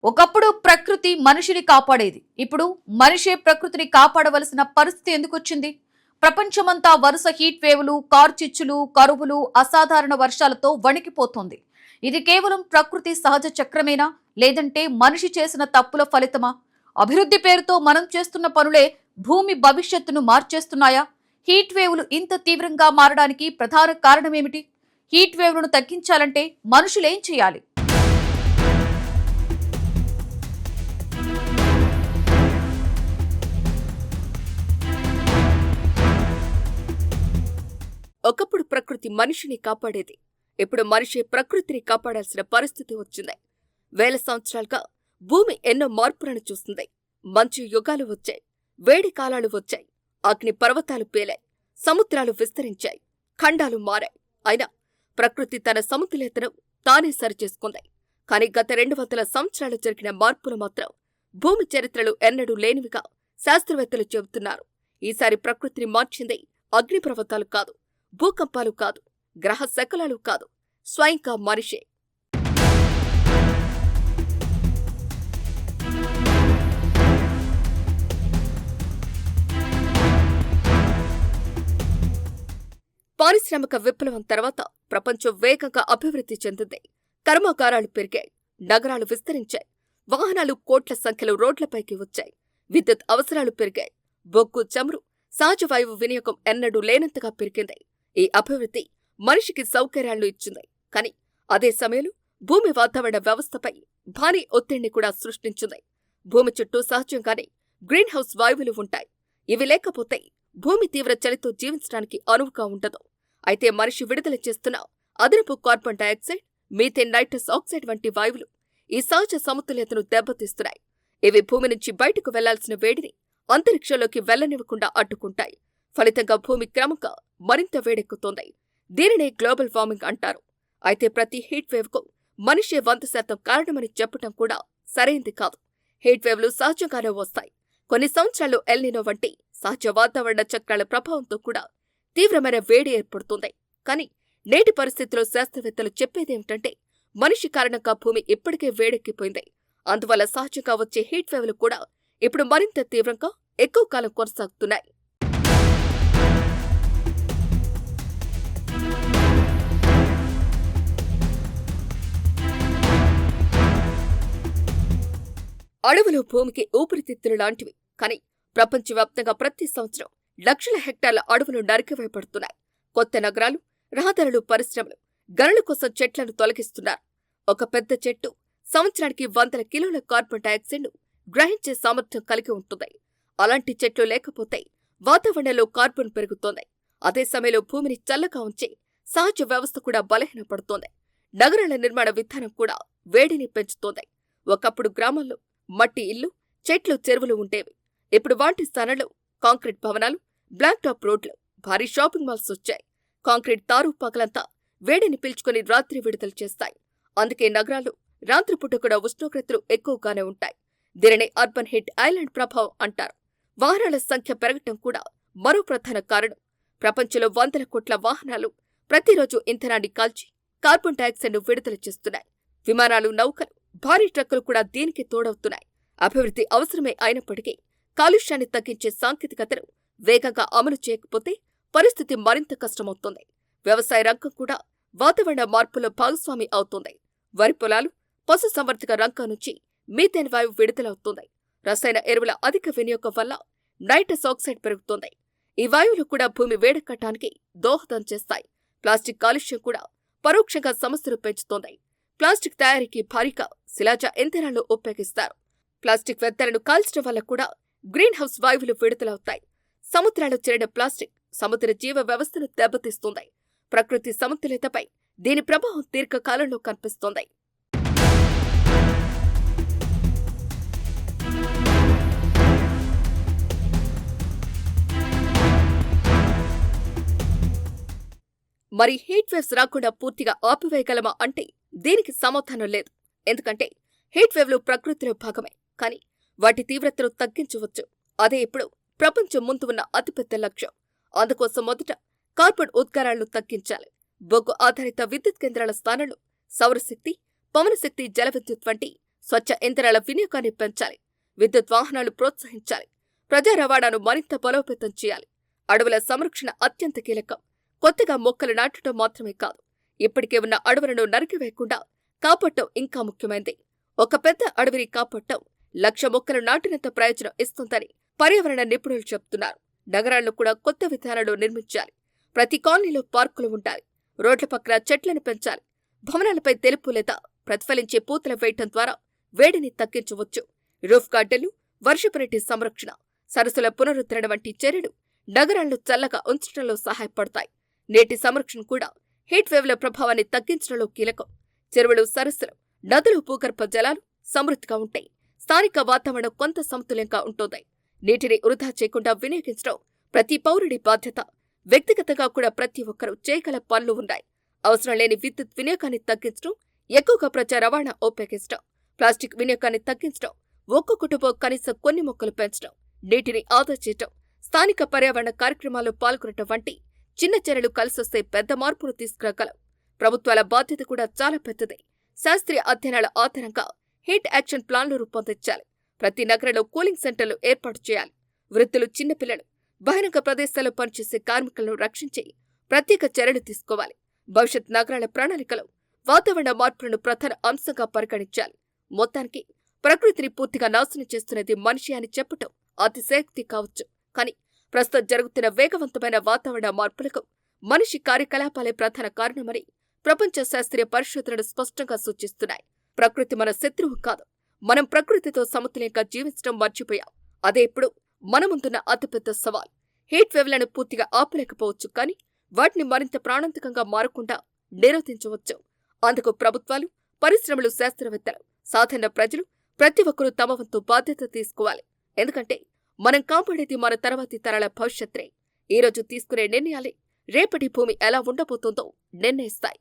ఒకప్పుడు ప్రకృతి మనిషిని కాపాడేది. ఇప్పుడు మనిషే ప్రకృతిని కాపాడవలసిన పరిస్థితి ఎందుకొచ్చింది? ప్రపంచమంతా వరుస హీట్ వేవులు, కార్చిచ్చులు, కరువులు, అసాధారణ వర్షాలతో వణికిపోతోంది. ఇది కేవలం ప్రకృతి సహజ చక్రమేనా, లేదంటే మనిషి చేసిన తప్పుల ఫలితమా? అభివృద్ధి పేరుతో మనం చేస్తున్న పనులే భూమి భవిష్యత్తును మార్చేస్తున్నాయా? హీట్ వేవులు ఇంత తీవ్రంగా మారడానికి ప్రధాన కారణమేమిటి? హీట్ వేవులను తగ్గించాలంటే మనుషులేం చేయాలి? ఒకప్పుడు ప్రకృతి మనిషిని కాపాడేది. ఇప్పుడు మనిషి ప్రకృతిని కాపాడాల్సిన పరిస్థితి వచ్చింది. వేల సంవత్సరాలుగా భూమి ఎన్నో మార్పులను చూస్తుంది. మంచు యుగాలు వచ్చాయి, వేడి కాలాలు వచ్చాయి, అగ్ని పర్వతాలు పేలాయి, సముద్రాలు విస్తరించాయి, ఖండాలు మారాయి. అయినా ప్రకృతి తన సమతుల్యతను తానే సరిచేసుకుంది. కాని గత 200 సంవత్సరాలు జరిగిన మార్పులు మాత్రం భూమి చరిత్రలు ఎన్నడూ లేనివిగా శాస్త్రవేత్తలు చెబుతున్నారు. ఈసారి ప్రకృతిని మార్చింది అగ్నిపర్వతాలు కాదు, భూకంపాలు కాదు, గ్రహ శకలాలు కాదు, స్వయంగా మనిషే. పారిశ్రామిక విప్లవం తర్వాత ప్రపంచం వేగంగా అభివృద్ధి చెందింది. కర్మాగారాలు పెరిగాయి, నగరాలు విస్తరించాయి, వాహనాలు కోట్ల సంఖ్యలో రోడ్లపైకి వచ్చాయి, విద్యుత్ అవసరాలు పెరిగాయి, బొగ్గు, చమురు, సహజ వాయువు వినియోగం ఎన్నడూ లేనంతగా పెరిగింది. ఈ అభివృద్ధి మనిషికి సౌకర్యాలను ఇచ్చింది. కాని అదే సమయంలో భూమి వాతావరణ వ్యవస్థపై భారీ ఒత్తిడిని కూడా సృష్టించింది. భూమి చుట్టూ సహజంగానే గ్రీన్ హౌస్ వాయువులు ఉంటాయి. ఇవి లేకపోతే భూమి తీవ్ర చలితో జీవించడానికి అనువుగా ఉండదు. అయితే మనిషి విడుదల చేస్తున్న అదనపు carbon dioxide, methane, nitrous oxide వంటి వాయువులు ఈ సహజ సమతుల్యతను దెబ్బతీస్తున్నాయి. ఇవి భూమి నుంచి బయటకు వెళ్లాల్సిన వేడిని అంతరిక్షంలోకి వెళ్లనివ్వకుండా అడ్డుకుంటాయి. ఫలితంగా భూమి క్రమంగా మరింత వేడెక్కుతోంది. దీనినే గ్లోబల్ వార్మింగ్ అంటారు. అయితే ప్రతి హీట్ వేవ్ కు మనిషే 100% కారణమని చెప్పటం కూడా సరైంది కాదు. హీట్ వేవ్లు సహజంగానే వస్తాయి. కొన్ని సంవత్సరాలు ఎల్నినో వంటి సహజ వాతావరణ చక్రాల ప్రభావంతో కూడా తీవ్రమైన వేడి ఏర్పడుతుంది. కానీ నేటి పరిస్థితిలో శాస్త్రవేత్తలు చెప్పేదేమిటంటే, మనిషి కారణంగా భూమి ఇప్పటికే వేడెక్కిపోయింది. అందువల్ల సహజంగా వచ్చే హీట్ వేవ్లు కూడా ఇప్పుడు మరింత తీవ్రంగా ఎక్కువ కాలం కొనసాగుతున్నాయి. అడవులు భూమికి ఊపిరితిత్తులు లాంటివి. కానీ ప్రపంచవ్యాప్తంగా ప్రతి సంవత్సరం లక్షల హెక్టార్ల అడవులు నరికివేయబడుతున్నాయి. కొత్త నగరాలు, రహదారులు, పరిశ్రమలు, గనుల కోసం చెట్లను తొలగిస్తున్నారు. ఒక పెద్ద చెట్టు సంవత్సరానికి 100 కిలోల కార్బన్ డయాక్సైడ్ను గ్రహించే సామర్థ్యం కలిగి ఉంటుంది. అలాంటి చెట్లు లేకపోతే వాతావరణంలో కార్బన్ పెరుగుతోంది. అదే సమయంలో భూమిని చల్లగా ఉంచే సహజ వ్యవస్థ కూడా బలహీనపడుతోంది. నగరాల నిర్మాణ విధానం కూడా వేడిని పెంచుతోంది. ఒకప్పుడు గ్రామాల్లో మట్టి ఇల్లు, చెట్లు, చెరువులు ఉండేవి. ఇప్పుడు వాటి స్థానంలో కాంక్రీట్ భవనాలు, బ్లాక్ టాప్ రోడ్లు, భారీ షాపింగ్ మాల్స్ వచ్చాయి. కాంక్రీట్ తారు పగలంతా వేడిని పీల్చుకుని రాత్రి విడుదల చేస్తాయి. అందుకే నగరాల్లో రాత్రిపూట కూడా ఉష్ణోగ్రతలు ఎక్కువగానే ఉంటాయి. దీనిని అర్బన్ హీట్ ఐలాండ్ ప్రభావం అంటారు. వాహనాల సంఖ్య పెరగటం కూడా మరో ప్రధాన కారణం. ప్రపంచంలో 100 కోట్ల వాహనాలు ప్రతిరోజు ఇంధనాన్ని కాల్చి కార్బన్ డయాక్సైడ్ను విడుదల చేస్తున్నాయి. విమానాలు, నౌకలు, భారీ ట్రక్కులు కూడా దీనికి తోడవుతున్నాయి. అభివృద్ధి అవసరమే అయినప్పటికీ కాలుష్యాన్ని తగ్గించే సాంకేతికతను వేగంగా అమలు చేయకపోతే పరిస్థితి మరింత కష్టమవుతోంది. వ్యవసాయ రంగం కూడా వాతావరణ మార్పులో భాగస్వామి అవుతోంది. వరి పొలాలు, పశు సంవర్ధక రంగం నుంచి మీథేన్ వాయువు విడుదలవుతోంది. రసాయన ఎరువుల అధిక వినియోగం వల్ల నైట్రస్ ఆక్సైడ్ పెరుగుతోంది. ఈ వాయువులు కూడా భూమి వేడెక్కటానికి దోహదం చేస్తాయి. ప్లాస్టిక్ కాలుష్యం కూడా పరోక్షంగా సమస్యలు పెంచుతోంది. ప్లాస్టిక్ తయారీకి భారీగా శిలాజ ఇంధనాలను ఉపయోగిస్తారు. ప్లాస్టిక్ వ్యర్థాలను కాల్చడం వల్ల కూడా గ్రీన్ హౌస్ వాయువులు విడుదలవుతాయి. సముద్రాల్లో చేరిన ప్లాస్టిక్ సముద్ర జీవ వ్యవస్థను దెబ్బతీస్తుంది. ప్రకృతి సమతుల్యతపై దీని ప్రభావం దీర్ఘకాలంలో కనిపిస్తోంది. మరి హీట్ వేవ్స్ రాకుండా పూర్తిగా ఆపివేయగలమా అంటే దీనికి సమాధానం లేదు. ఎందుకంటే హీట్ వేవ్లు ప్రకృతిలో భాగమే. కానీ వాటి తీవ్రతను తగ్గించవచ్చు. అదే ఇప్పుడు ప్రపంచం ముందు ఉన్న అతిపెద్ద లక్ష్యం. అందుకోసం మొదట కార్బన్ ఉద్గారాలను తగ్గించాలి. బొగ్గు ఆధారిత విద్యుత్ కేంద్రాల స్థానంలో సౌరశక్తి, పవనశక్తి, జల విద్యుత్ వంటి స్వచ్ఛ ఇంధనాల వినియోగాన్ని పెంచాలి. విద్యుత్ వాహనాలు ప్రోత్సహించాలి. ప్రజా రవాణాను మరింత బలోపేతం చేయాలి. అడవుల సంరక్షణ అత్యంత కీలకం. కొత్తగా మొక్కలు నాటడం మాత్రమే కాదు, ఇప్పటికే ఉన్న అడవులను నరికివేయకుండా కాపాడటం ఇంకా ముఖ్యమైనది. ఒక పెద్ద అడవిని కాపాడటం 1,00,000 మొక్కలు నాటినంత ప్రయోజనం ఇస్తుందని పర్యావరణ నిపుణులు చెబుతున్నారు. నగరాల్లో కూడా కొత్త విధానాలు నిర్మించాలి. ప్రతి కాలనీలో పార్కులు ఉండాలి. రోడ్ల పక్కన చెట్లను పెంచాలి. భవనాలపై తెలుపు లేదా ప్రతిఫలించే పూతలు వేయటం ద్వారా వేడిని తగ్గించవచ్చు. రూఫ్ గార్డెన్లు, వర్షపు నీటి సంరక్షణ, సరస్సుల పునరుద్ధరణ వంటి చర్యలు నగరాలను చల్లగా ఉంచడంలో సహాయపడతాయి. నీటి సంరక్షణ కూడా హీట్ వేవ్ల ప్రభావాన్ని తగ్గించడంలో కీలకం. చెరువులు, సరస్సులు, నదులు, భూగర్భ జలాలు సమృద్ధిగా ఉంటాయి. స్థానిక వాతావరణం కొంత సమతుల్యంగా ఉంటుంది. నీటిని వృధా చేయకుండా వినియోగించడం ప్రతి పౌరుడి బాధ్యత. వ్యక్తిగతంగా కూడా ప్రతి ఒక్కరూ చేయగల పనులు ఉన్నాయి. అవసరం లేని విద్యుత్ వినియోగాన్ని తగ్గించడం, ఎక్కువగా ప్రజా రవాణా ఉపయోగించడం, ప్లాస్టిక్ వినియోగాన్ని తగ్గించడం, ఒక్కో కుటుంబం కనీసం కొన్ని మొక్కలు పెంచడం, నీటిని ఆదా చేయడం, స్థానిక పర్యావరణ కార్యక్రమాల్లో పాల్గొనడం వంటి చిన్న చర్యలు కలిసొస్తే పెద్ద మార్పును తీసుకురాగలం. ప్రభుత్వాల బాధ్యత కూడా చాలా పెద్దది. శాస్త్రీయ అధ్యయనాల ఆధారంగా హీట్ యాక్షన్ ప్లాన్లు రూపొందించాలి. ప్రతి నగరంలో కూలింగ్ సెంటర్లు ఏర్పాటు చేయాలి. వృద్ధులు, చిన్నపిల్లలు, బహిరంగ ప్రదేశాల్లో పనిచేసే కార్మికులను రక్షించి ప్రత్యేక చర్యలు తీసుకోవాలి. భవిష్యత్ నగరాల ప్రణాళికలో వాతావరణ మార్పులను ప్రధాన అంశంగా పరిగణించాలి. మొత్తానికి ప్రకృతిని పూర్తిగా నాశనం చేస్తున్నది మనిషి అని చెప్పటం అతిశయోక్తి కావచ్చు. కానీ ప్రస్తుతం జరుగుతున్న వేగవంతమైన వాతావరణ మార్పులకు మనిషి కార్యకలాపాలే ప్రధాన కారణమని ప్రపంచ శాస్త్రీయ పరిశోధనలు స్పష్టంగా సూచిస్తున్నాయి. ప్రకృతి మన శత్రువు కాదు. మనం ప్రకృతితో సమతుల్యంగా జీవించడం మర్చిపోయాం. అదే ఇప్పుడు మన ముందున్న అతిపెద్ద సవాల్. హీట్ వేవ్లను పూర్తిగా ఆపలేకపోవచ్చు, కానీ వాటిని మరింత ప్రాణాంతకంగా మారకుండా నిరోధించవచ్చు. అందుకు ప్రభుత్వాలు, పరిశ్రమలు, శాస్త్రవేత్తలు, సాధారణ ప్రజలు ప్రతి ఒక్కరూ తమ వంతు బాధ్యత తీసుకోవాలి. ఎందుకంటే మనం కాపాడేది మన తర్వాతి తరాల భవిష్యత్తే. ఈ రోజు తీసుకునే నిర్ణయాలే రేపటి భూమి ఎలా ఉండబోతుందో నిర్ణయిస్తాయి.